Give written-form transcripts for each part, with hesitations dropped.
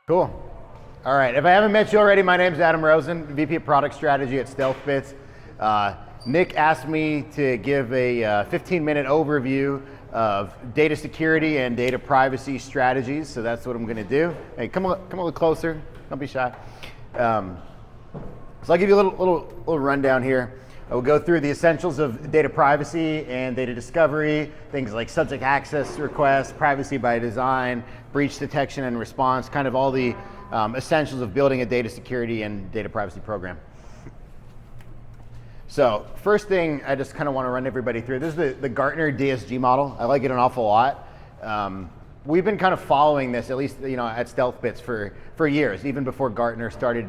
Cool. All right, if I haven't met you already, my name's Adam Rosen, VP of Product Strategy at StealthBits. Nick asked me to give a 15-minute overview of data security and data privacy strategies, so that's what I'm gonna do. Hey, come a little closer, don't be shy. So I'll give you a little rundown here. I will go through the essentials of data privacy and data discovery, things like subject access requests, privacy by design, breach detection and response, kind of all the essentials of building a data security and data privacy program. So first thing I just kind of want to run everybody through, this is the Gartner DSG model. I like it an awful lot. We've been kind of following this, at least at StealthBits for years, even before Gartner started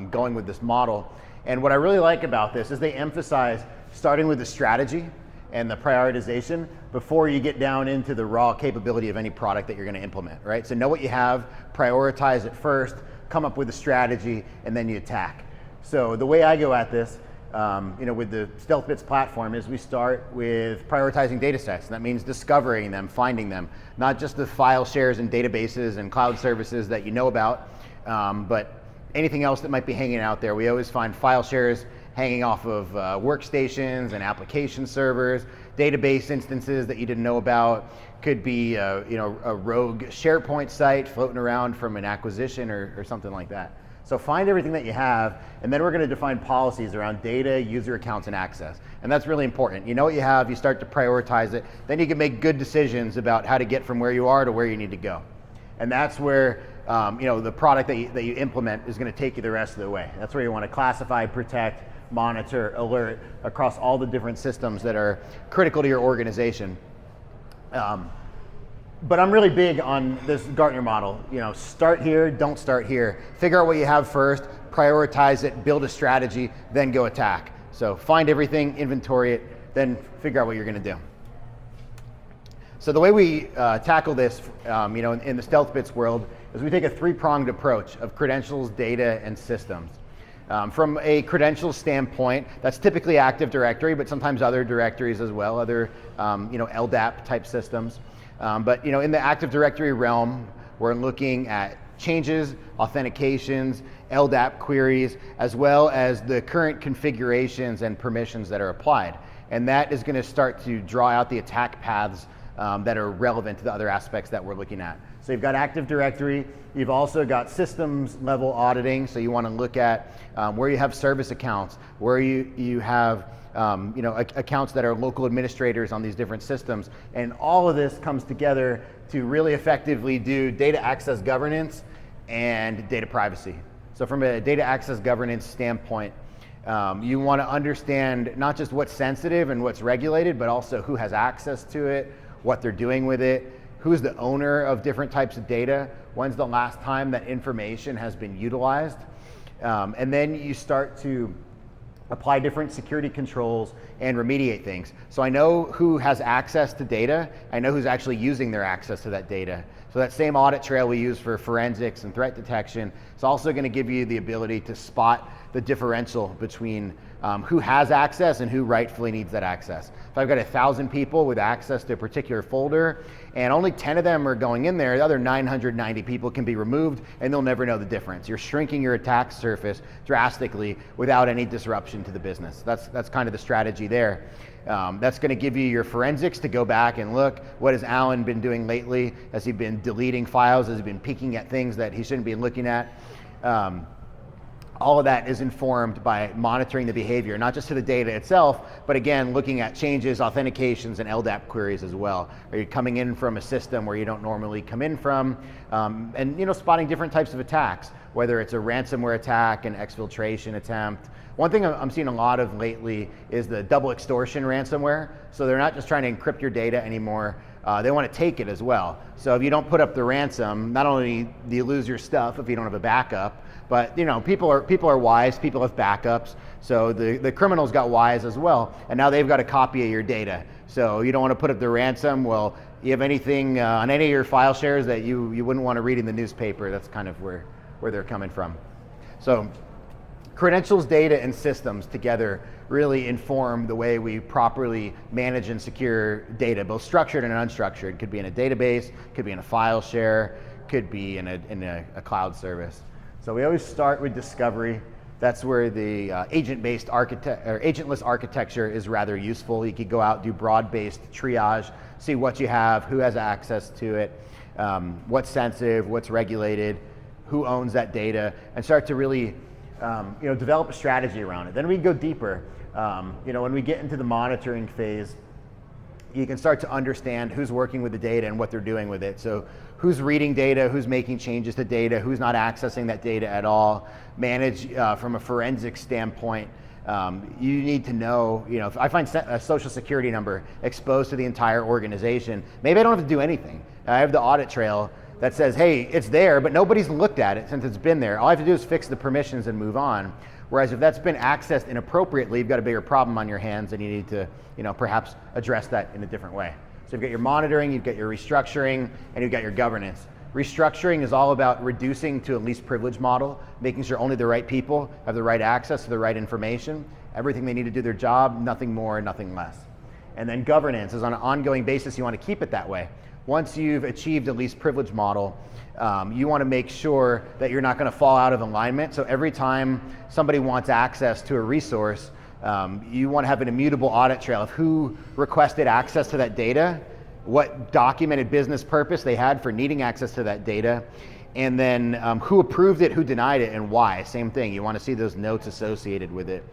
going with this model. And what I really like about this is they emphasize starting with the strategy and the prioritization before you get down into the raw capability of any product that you're going to implement, right? So know what you have, prioritize it first, come up with a strategy, and then you attack. So the way I go at this, with the StealthBits platform is we start with prioritizing data sets. And that means discovering them, finding them, not just the file shares and databases and cloud services that you know about, but anything else that might be hanging out there. We always find file shares hanging off of workstations and application servers, database instances that you didn't know about. Could be a rogue SharePoint site floating around from an acquisition or something like that. So find everything that you have, and then we're going to define policies around data, user accounts, and access. And that's really important. You know what you have, you start to prioritize it, then you can make good decisions about how to get from where you are to where you need to go. And that's where the product that you implement is going to take you the rest of the way. That's where you want to classify, protect, monitor, alert across all the different systems that are critical to your organization. But I'm really big on this Gartner model. Start here, don't start here. Figure out what you have first, prioritize it, build a strategy, then go attack. So find everything, inventory it, then figure out what you're going to do. So the way we tackle this, in the StealthBits world, is we take a three-pronged approach of credentials, data, and systems. From a credentials standpoint, that's typically Active Directory, but sometimes other directories as well, other LDAP type systems. But in the Active Directory realm, we're looking at changes, authentications, LDAP queries, as well as the current configurations and permissions that are applied. And that is going to start to draw out the attack paths that are relevant to the other aspects that we're looking at. So you've got Active Directory, you've also got systems level auditing, so you want to look at where you have service accounts, where you have accounts that are local administrators on these different systems, and all of this comes together to really effectively do data access governance and data privacy. So from a data access governance standpoint, you want to understand not just what's sensitive and what's regulated, but also who has access to it, what they're doing with it, who's the owner of different types of data, when's the last time that information has been utilized, and then you start to apply different security controls and remediate things. So I know who has access to data, I know who's actually using their access to that data. So that same audit trail we use for forensics and threat detection, it's also going to give you the ability to spot the differential between who has access and who rightfully needs that access. If I've got 1,000 people with access to a particular folder and only 10 of them are going in there, the other 990 people can be removed and they'll never know the difference. You're shrinking your attack surface drastically without any disruption to the business. That's kind of the strategy there. That's going to give you your forensics to go back and look, what has Alan been doing lately? Has he been deleting files? Has he been peeking at things that he shouldn't be looking at? All of that is informed by monitoring the behavior, not just to the data itself, but again, looking at changes, authentications, and LDAP queries as well. Are you coming in from a system where you don't normally come in from? And spotting different types of attacks, whether it's a ransomware attack, an exfiltration attempt. One thing I'm seeing a lot of lately is the double extortion ransomware. So they're not just trying to encrypt your data anymore, they want to take it as well. So if you don't put up the ransom, not only do you lose your stuff if you don't have a backup, but people are wise, people have backups, so the criminals got wise as well, and now they've got a copy of your data. So you don't want to put up the ransom, well, you have anything on any of your file shares that you wouldn't want to read in the newspaper, that's kind of where they're coming from. So credentials, data, and systems together really inform the way we properly manage and secure data, both structured and unstructured. Could be in a database, could be in a file share, could be in a cloud service. So we always start with discovery. That's where the agent-based or agentless architecture is rather useful. You could go out, do broad-based triage, see what you have, who has access to it, what's sensitive, what's regulated, who owns that data, and start to really develop a strategy around it. Then we go deeper. When we get into the monitoring phase, you can start to understand who's working with the data and what they're doing with it. So who's reading data, who's making changes to data, who's not accessing that data at all, manage from a forensic standpoint. You need to know, if I find a social security number exposed to the entire organization, maybe I don't have to do anything. I have the audit trail that says, hey, it's there, but nobody's looked at it since it's been there. All I have to do is fix the permissions and move on. Whereas if that's been accessed inappropriately, you've got a bigger problem on your hands and you need to, perhaps address that in a different way. So you've got your monitoring, you've got your restructuring, and you've got your governance. Restructuring is all about reducing to a least privilege model, making sure only the right people have the right access to the right information, everything they need to do their job, nothing more, nothing less. And then governance is on an ongoing basis, you want to keep it that way. Once you've achieved a least privilege model, you want to make sure that you're not going to fall out of alignment. So every time somebody wants access to a resource, you want to have an immutable audit trail of who requested access to that data, what documented business purpose they had for needing access to that data, and then who approved it, who denied it, and why. Same thing, you want to see those notes associated with it.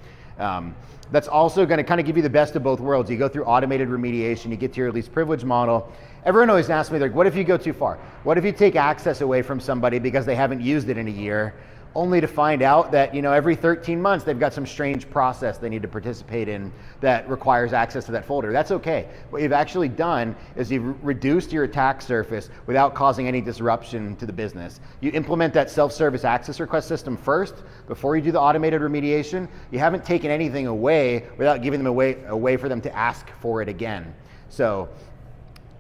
That's also going to kind of give you the best of both worlds. You go through automated remediation, you get to your least privilege model. Everyone always asks me, what if you go too far? What if you take access away from somebody because they haven't used it in a year, only to find out that every 13 months they've got some strange process they need to participate in that requires access to that folder? That's okay. What you've actually done is you've reduced your attack surface without causing any disruption to the business. You implement that self-service access request system first before you do the automated remediation. You haven't taken anything away without giving them a way for them to ask for it again. So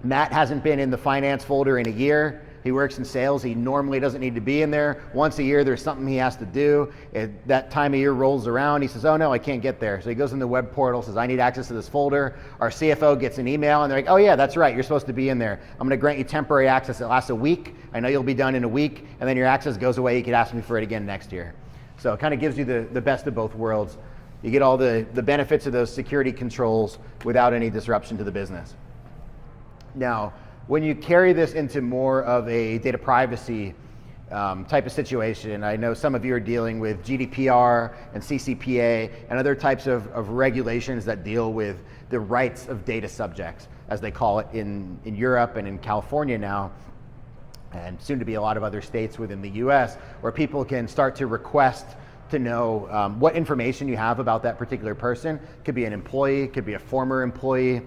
Matt hasn't been in the finance folder in a year. He works in sales. He normally doesn't need to be in there. Once a year, there's something he has to do. That time of year rolls around. He says, oh no, I can't get there. So he goes in the web portal, says, I need access to this folder. Our CFO gets an email and they're like, oh yeah, that's right. You're supposed to be in there. I'm gonna grant you temporary access. It lasts a week. I know you'll be done in a week. And then your access goes away. You could ask me for it again next year. So it kind of gives you the best of both worlds. You get all the benefits of those security controls without any disruption to the business. Now, when you carry this into more of a data privacy type of situation, I know some of you are dealing with GDPR and CCPA and other types of regulations that deal with the rights of data subjects, as they call it in Europe and in California now, and soon to be a lot of other states within the US, where people can start to request to know what information you have about that particular person. Could be an employee, could be a former employee,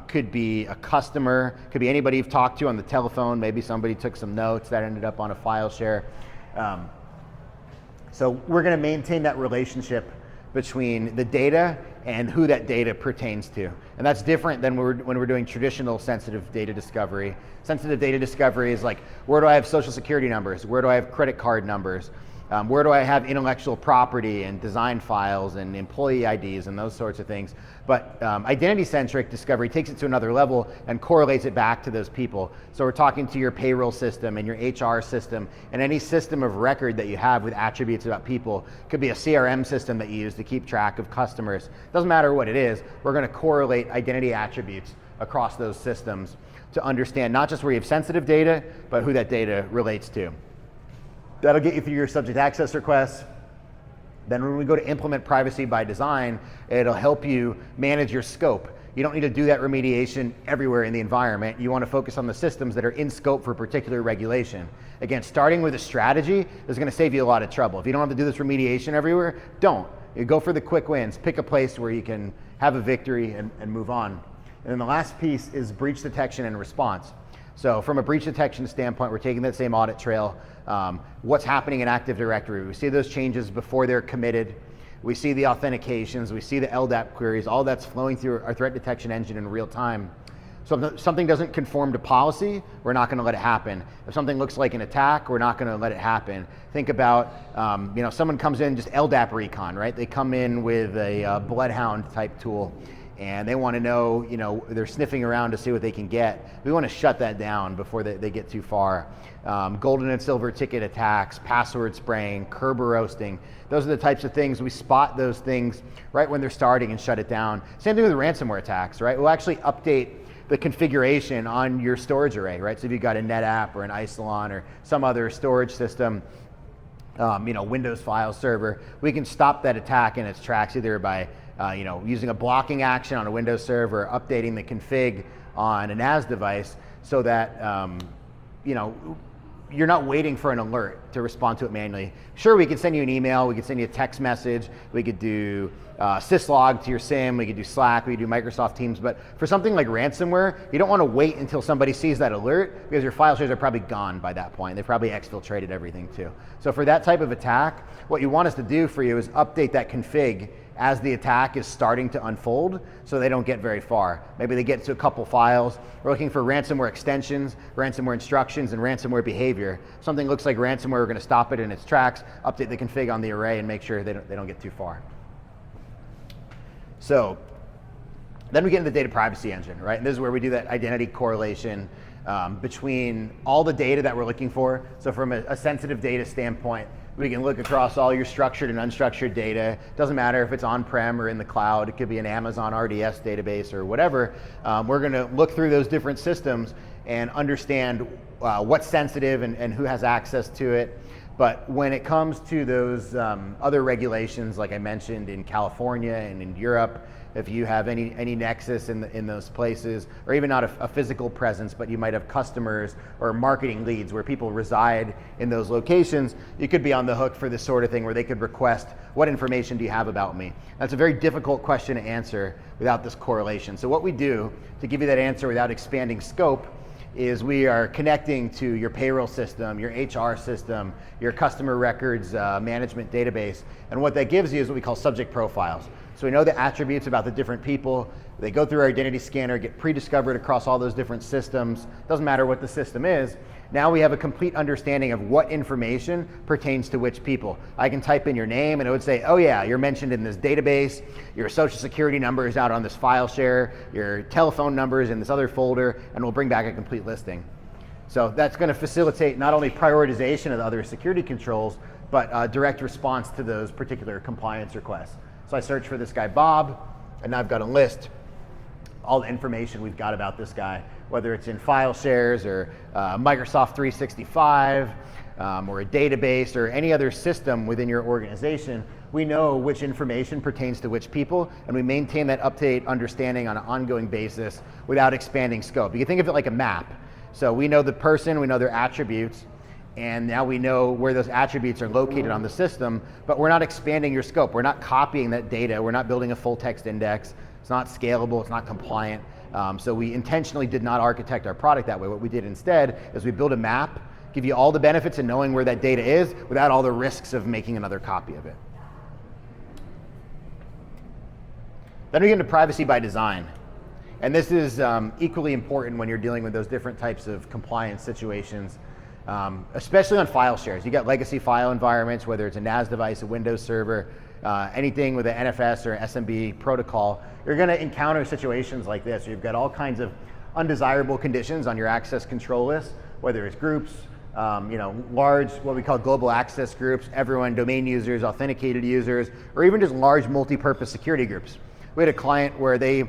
could be a customer, could be anybody you've talked to on the telephone. Maybe somebody took some notes that ended up on a file share. So we're going to maintain that relationship between the data and who that data pertains to. And that's different than when we're doing traditional sensitive data discovery. Sensitive data discovery is like, where do I have social security numbers? Where do I have credit card numbers? Where do I have intellectual property and design files and employee IDs and those sorts of things? But identity-centric discovery takes it to another level and correlates it back to those people. So we're talking to your payroll system and your HR system and any system of record that you have with attributes about people. Could be a CRM system that you use to keep track of customers. Doesn't matter what it is, we're going to correlate identity attributes across those systems to understand not just where you have sensitive data, but who that data relates to. That'll get you through your subject access requests. Then when we go to implement privacy by design, it'll help you manage your scope. You don't need to do that remediation everywhere in the environment. You want to focus on the systems that are in scope for a particular regulation. Again, starting with a strategy is going to save you a lot of trouble. If you don't have to do this remediation everywhere, don't. You go for the quick wins. Pick a place where you can have a victory and move on. And then the last piece is breach detection and response. So from a breach detection standpoint, we're taking that same audit trail. What's happening in Active Directory? We see those changes before they're committed. We see the authentications. We see the LDAP queries. All that's flowing through our threat detection engine in real time. So if something doesn't conform to policy, we're not going to let it happen. If something looks like an attack, we're not going to let it happen. Think about, someone comes in, just LDAP recon, right? They come in with a Bloodhound type tool, and they want to know, they're sniffing around to see what they can get. We want to shut that down before they get too far. Golden and silver ticket attacks, password spraying, Kerber roasting. Those are the types of things, we spot those things right when they're starting and shut it down. Same thing with ransomware attacks, right? We'll actually update the configuration on your storage array, right? So if you've got a NetApp or an Isilon or some other storage system, Windows file server, we can stop that attack in its tracks either by using a blocking action on a Windows server, updating the config on a NAS device so that you're not waiting for an alert to respond to it manually. Sure, we could send you an email, we could send you a text message, we could do syslog to your SIM, we could do Slack, we could do Microsoft Teams, but for something like ransomware, you don't want to wait until somebody sees that alert because your file shares are probably gone by that point. They've probably exfiltrated everything too. So for that type of attack, what you want us to do for you is update that config as the attack is starting to unfold so they don't get very far. Maybe they get to a couple files. We're looking for ransomware extensions, ransomware instructions, and ransomware behavior. Something looks like ransomware, we're going to stop it in its tracks, update the config on the array, and make sure they don't get too far. So then we get into the data privacy engine, right? And this is where we do that identity correlation between all the data that we're looking for. So from a sensitive data standpoint, we can look across all your structured and unstructured data. Doesn't matter if it's on-prem or in the cloud. It could be an Amazon RDS database or whatever. We're going to look through those different systems and understand what's sensitive and who has access to it. But when it comes to those other regulations, like I mentioned in California and in Europe, if you have any nexus in those places, or even not a physical presence, but you might have customers or marketing leads where people reside in those locations, you could be on the hook for this sort of thing where they could request, what information do you have about me? That's a very difficult question to answer without this correlation. So what we do to give you that answer without expanding scope is we are connecting to your payroll system, your HR system, your customer records management database. And what that gives you is what we call subject profiles. So we know the attributes about the different people. They go through our identity scanner, get pre-discovered across all those different systems. Doesn't matter what the system is. Now we have a complete understanding of what information pertains to which people. I can type in your name and it would say, oh yeah, you're mentioned in this database, your social security number is out on this file share, your telephone number is in this other folder, and we'll bring back a complete listing. So that's going to facilitate not only prioritization of the other security controls, but direct response to those particular compliance requests. So I search for this guy, Bob, and now I've got a list, all the information we've got about this guy, whether it's in file shares or Microsoft 365 or a database or any other system within your organization. We know which information pertains to which people, and we maintain that update understanding on an ongoing basis without expanding scope. You can think of it like a map. So we know the person, we know their attributes, and now we know where those attributes are located on the system, but we're not expanding your scope. We're not copying that data. We're not building a full text index. It's not scalable, it's not compliant. So we intentionally did not architect our product that way. What we did instead is we built a map, give you all the benefits of knowing where that data is without all the risks of making another copy of it. Then we get into privacy by design. And this is equally important when you're dealing with those different types of compliance situations. Especially on file shares. You got legacy file environments, whether it's a NAS device, a Windows server, anything with an NFS or SMB protocol, you're going to encounter situations like this. You've got all kinds of undesirable conditions on your access control list, whether it's groups, large, what we call global access groups, everyone, domain users, authenticated users, or even just large multi-purpose security groups. We had a client where they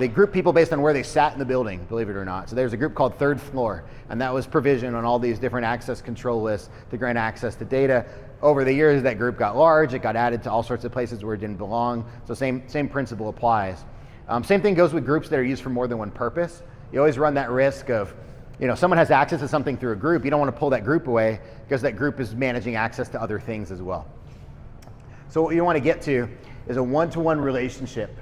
grouped people based on where they sat in the building, believe it or not. So there's a group called Third Floor, and that was provisioned on all these different access control lists to grant access to data. Over the years, that group got large. It got added to all sorts of places where it didn't belong. So same principle applies. Same thing goes with groups that are used for more than one purpose. You always run that risk of, someone has access to something through a group. You don't want to pull that group away because that group is managing access to other things as well. So what you want to get to is a one-to-one relationship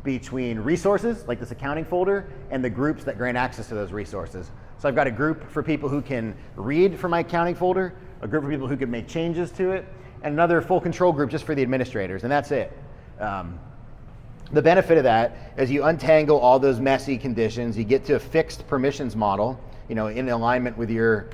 between resources, like this accounting folder, and the groups that grant access to those resources. So I've got a group for people who can read from my accounting folder, a group of people who can make changes to it, and another full control group just for the administrators, and that's it. The benefit of that is you untangle all those messy conditions, you get to a fixed permissions model, in alignment with your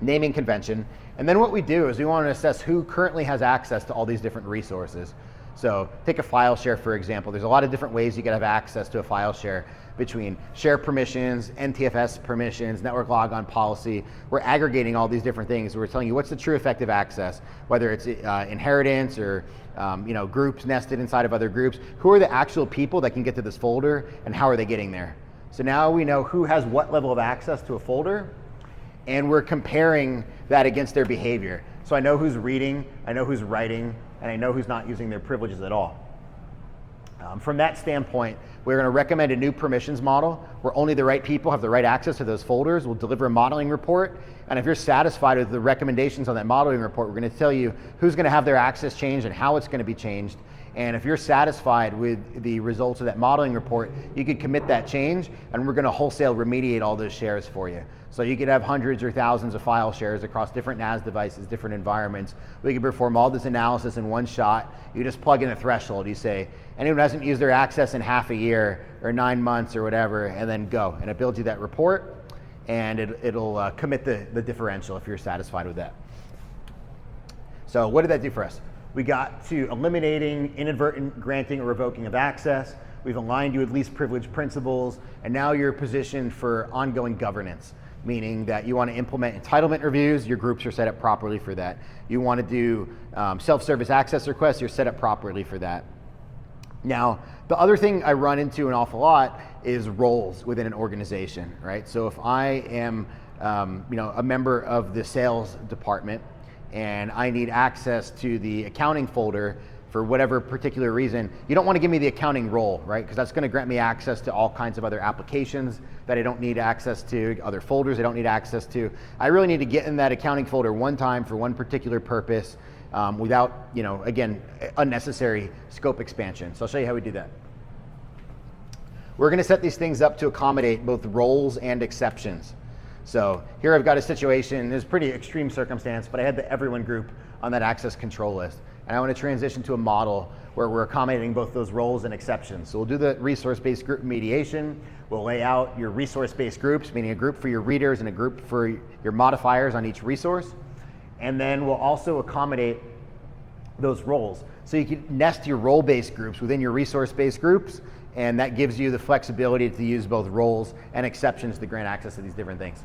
naming convention. And then what we do is we want to assess who currently has access to all these different resources. So take a file share, for example. There's a lot of different ways you can have access to a file share, between share permissions, NTFS permissions, network logon policy. We're aggregating all these different things. We're telling you what's the true effective access, whether it's inheritance or groups nested inside of other groups. Who are the actual people that can get to this folder, and how are they getting there? So now we know who has what level of access to a folder, and we're comparing that against their behavior. So I know who's reading, I know who's writing, and I know who's not using their privileges at all. From that standpoint, we're going to recommend a new permissions model where only the right people have the right access to those folders. We'll deliver a modeling report, and if you're satisfied with the recommendations on that modeling report, we're going to tell you who's going to have their access changed and how it's going to be changed. And if you're satisfied with the results of that modeling report, you could commit that change, and we're going to wholesale remediate all those shares for you. So you could have hundreds or thousands of file shares across different NAS devices, different environments. We can perform all this analysis in one shot. You just plug in a threshold. You say, anyone who hasn't used their access in half a year or 9 months or whatever, and then go. And it builds you that report, and it'll commit the differential if you're satisfied with that. So what did that do for us? We got to eliminating inadvertent granting or revoking of access. We've aligned you with least privilege principles, and now you're positioned for ongoing governance, meaning that you want to implement entitlement reviews, your groups are set up properly for that. You want to do self-service access requests, you're set up properly for that. Now, the other thing I run into an awful lot is roles within an organization, right? So if I am a member of the sales department, and I need access to the accounting folder for whatever particular reason, you don't want to give me the accounting role, right? Because that's going to grant me access to all kinds of other applications that I don't need access to, other folders I don't need access to. I really need to get in that accounting folder one time for one particular purpose without, again, unnecessary scope expansion. So I'll show you how we do that. We're going to set these things up to accommodate both roles and exceptions. So here I've got a situation, this is a pretty extreme circumstance, but I had the everyone group on that access control list. And I want to transition to a model where we're accommodating both those roles and exceptions. So we'll do the resource-based group mediation. We'll lay out your resource-based groups, meaning a group for your readers and a group for your modifiers on each resource. And then we'll also accommodate those roles. So you can nest your role-based groups within your resource-based groups, and that gives you the flexibility to use both roles and exceptions to grant access to these different things.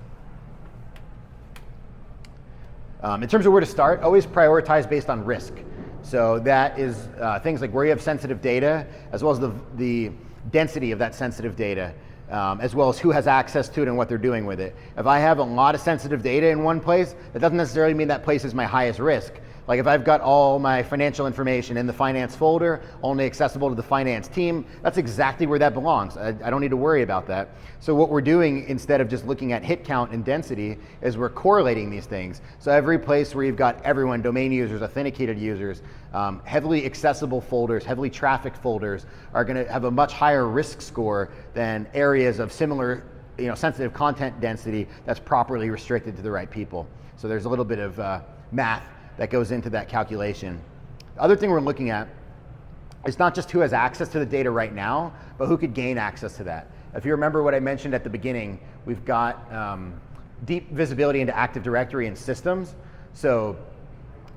In terms of where to start, always prioritize based on risk. So that is things like where you have sensitive data, as well as the density of that sensitive data, as well as who has access to it and what they're doing with it. If I have a lot of sensitive data in one place, that doesn't necessarily mean that place is my highest risk. Like if I've got all my financial information in the finance folder, only accessible to the finance team, that's exactly where that belongs. I don't need to worry about that. So what we're doing, instead of just looking at hit count and density, is we're correlating these things. So every place where you've got everyone, domain users, authenticated users, heavily accessible folders, heavily trafficked folders, are going to have a much higher risk score than areas of similar sensitive content density that's properly restricted to the right people. So there's a little bit of math that goes into that calculation. The other thing we're looking at is not just who has access to the data right now, but who could gain access to that. If you remember what I mentioned at the beginning, we've got deep visibility into Active Directory and systems. So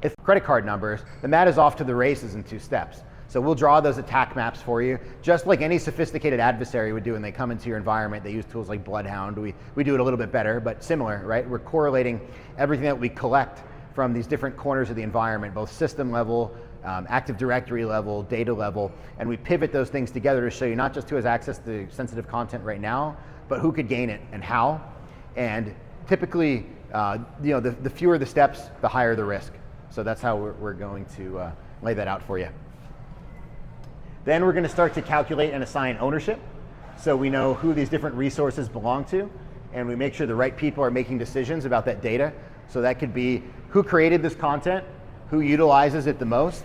if credit card numbers, then that is off to the races in 2 steps. So we'll draw those attack maps for you, just like any sophisticated adversary would do when they come into your environment. They use tools like Bloodhound. We do it a little bit better, but similar, right? We're correlating everything that we collect from these different corners of the environment, both system level, Active Directory level, data level, and we pivot those things together to show you not just who has access to sensitive content right now, but who could gain it and how. And typically, the fewer the steps, the higher the risk. So that's how we're going to lay that out for you. Then we're going to start to calculate and assign ownership. So we know who these different resources belong to, and we make sure the right people are making decisions about that data. So that could be who created this content, who utilizes it the most,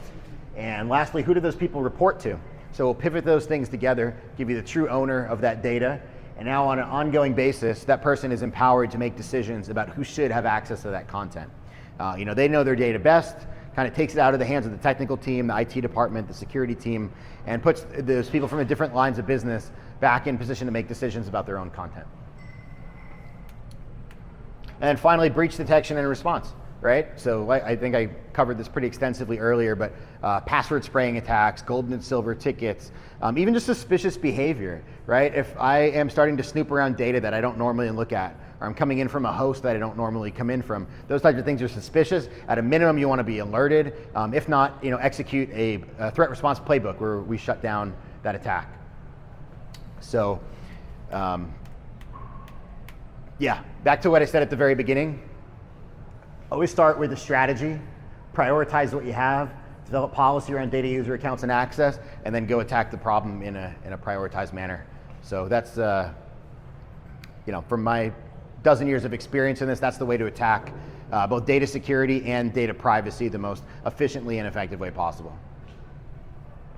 and lastly, who do those people report to? So we'll pivot those things together, give you the true owner of that data, and now on an ongoing basis, that person is empowered to make decisions about who should have access to that content. They know their data best, kind of takes it out of the hands of the technical team, the IT department, the security team, and puts those people from the different lines of business back in position to make decisions about their own content. And then finally, breach detection and response. right? So I think I covered this pretty extensively earlier, but password spraying attacks, gold and silver tickets, even just suspicious behavior, right? If I am starting to snoop around data that I don't normally look at, or I'm coming in from a host that I don't normally come in from, those types of things are suspicious. At a minimum, you want to be alerted. If not, execute a threat response playbook where we shut down that attack. So, yeah, back to what I said at the very beginning. Always start with a strategy, prioritize what you have, develop policy around data user accounts and access, and then go attack the problem in a prioritized manner. So that's, from my dozen years of experience in this, that's the way to attack both data security and data privacy the most efficiently and effective way possible.